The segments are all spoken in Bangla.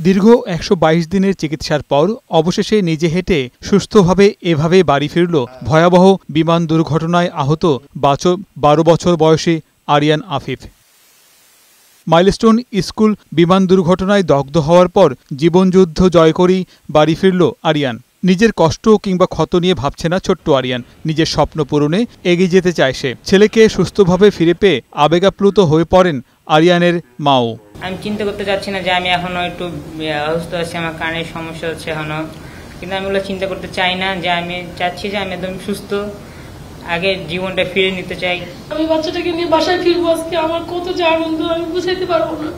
দীর্ঘ ১২২ দিনের চিকিৎসার পর অবশেষে নিজে হেঁটে সুস্থভাবে এভাবে বাড়ি ফিরল ভয়াবহ বিমান দুর্ঘটনায় আহত ১২ বছর বয়সী আরিয়ান আফিফ। মাইলস্টোন স্কুল বিমান দুর্ঘটনায় দগ্ধ হওয়ার পর জীবনযুদ্ধ জয় করেই বাড়ি ফিরল আরিয়ান। নিজের কষ্ট কিংবা ক্ষত নিয়ে ভাবছে না ছোট্ট আরিয়ান, নিজের স্বপ্ন পূরণে এগিয়ে যেতে চায় সে। ছেলেকে সুস্থভাবে ফিরে পেয়ে আবেগাপ্লুত হয়ে পড়েন আরিয়ানের মাও। আমি চিন্তা করতে চাচ্ছি না যে আমি এখনো একটু অসুস্থ আছি, আমার কানের সমস্যা হচ্ছে এখনো, কিন্তু আমি ওগুলো চিন্তা করতে চাই না। যে আমি চাচ্ছি যে আমি একদম সুস্থ, আগে জীবনটা ফিরে নিতে চাই। আমি বাচ্চাটাকে নিয়ে বাসায় ফিরবো, আজকে আমার কত যে আনন্দ আমি বুঝাইতে পারবো না।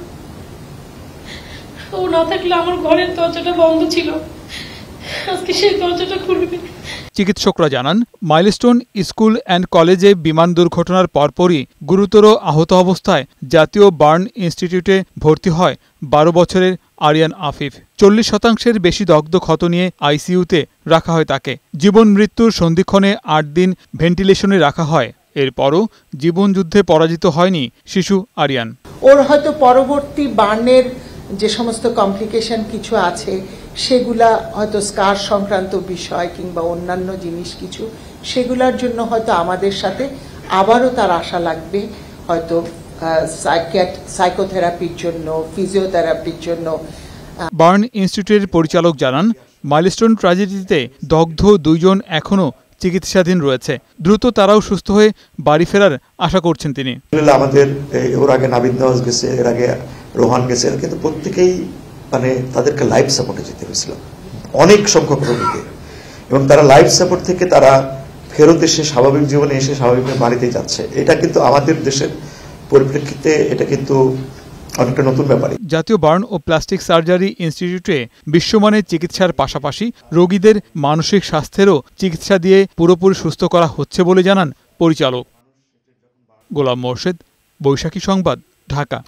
ও না থাকলে আমার ঘরের দরজাটা বন্ধ ছিল, আজকে সেই দরজাটা খুলবে। চিকিৎসকরা জানান, মাইলস্টোন স্কুল অ্যান্ড কলেজে বিমান দুর্ঘটনার পরপরই গুরুতর আহত অবস্থায় জাতীয় বার্ন ইনস্টিটিউটে ভর্তি হয় ১২ বছরের আরিয়ান আফিফ। ৪০% বেশি দগ্ধ ক্ষত নিয়ে আইসিইউতে রাখা হয় তাকে। জীবন মৃত্যুর সন্ধিক্ষণে ৮ দিন ভেন্টিলেশনে রাখা হয়। এরপরও জীবনযুদ্ধে পরাজিত হয়নি শিশু আরিয়ান। ওর হয়তো পরবর্তী বার্নের যে সমস্ত কমপ্লিকেশন কিছু আছে সেগুলা হয়তো স্কার সংক্রান্ত বিষয় কিংবা অন্যান্য জিনিস কিছু, সেগুলোর জন্য হয়তো আমাদের সাথে আবারও তার আশা লাগবে, হয়তো সাইকোথেরাপির জন্য, ফিজিওথেরাপির জন্য। বার্ন ইনস্টিটিউটের পরিচালক জানান, মাইলস্টোন ট্র্যাজেডিতে দগ্ধ ২ জন এখনও চিকিৎসাধীন রয়েছে। দ্রুত তারাও সুস্থ হয়ে বাড়ি ফেরার আশা করছেন তিনি। আমাদের ওর আগে নাবিদ নওয়াজ গেছে, এর আগে রোহান গেছে, কিন্তু প্রত্যেকেই মানে তাদেরকে লাইফ সাপোর্টে যেতে হয়েছিল অনেক সংখ্যক রোগীকে, এবং তারা লাইফ সাপোর্ট থেকে তারা ফেরত এসে স্বাভাবিক জীবনে এসে স্বাভাবিকভাবে বাড়িতে যাচ্ছে। এটা কিন্তু আমাদের দেশের পরিপ্রেক্ষিতে এটা কিন্তু অনেকটা নতুন ব্যাপার। জাতীয় বার্ন ও প্লাস্টিক সার্জারি ইনস্টিটিউটে বিশ্বমানের চিকিৎসার পাশাপাশি রোগীদের মানসিক স্বাস্থ্যেরও চিকিৎসা দিয়ে পুরোপুরি সুস্থ করা হচ্ছে বলে জানান পরিচালক। গোলাম মোর্শেদ, বৈশাখী সংবাদ, ঢাকা।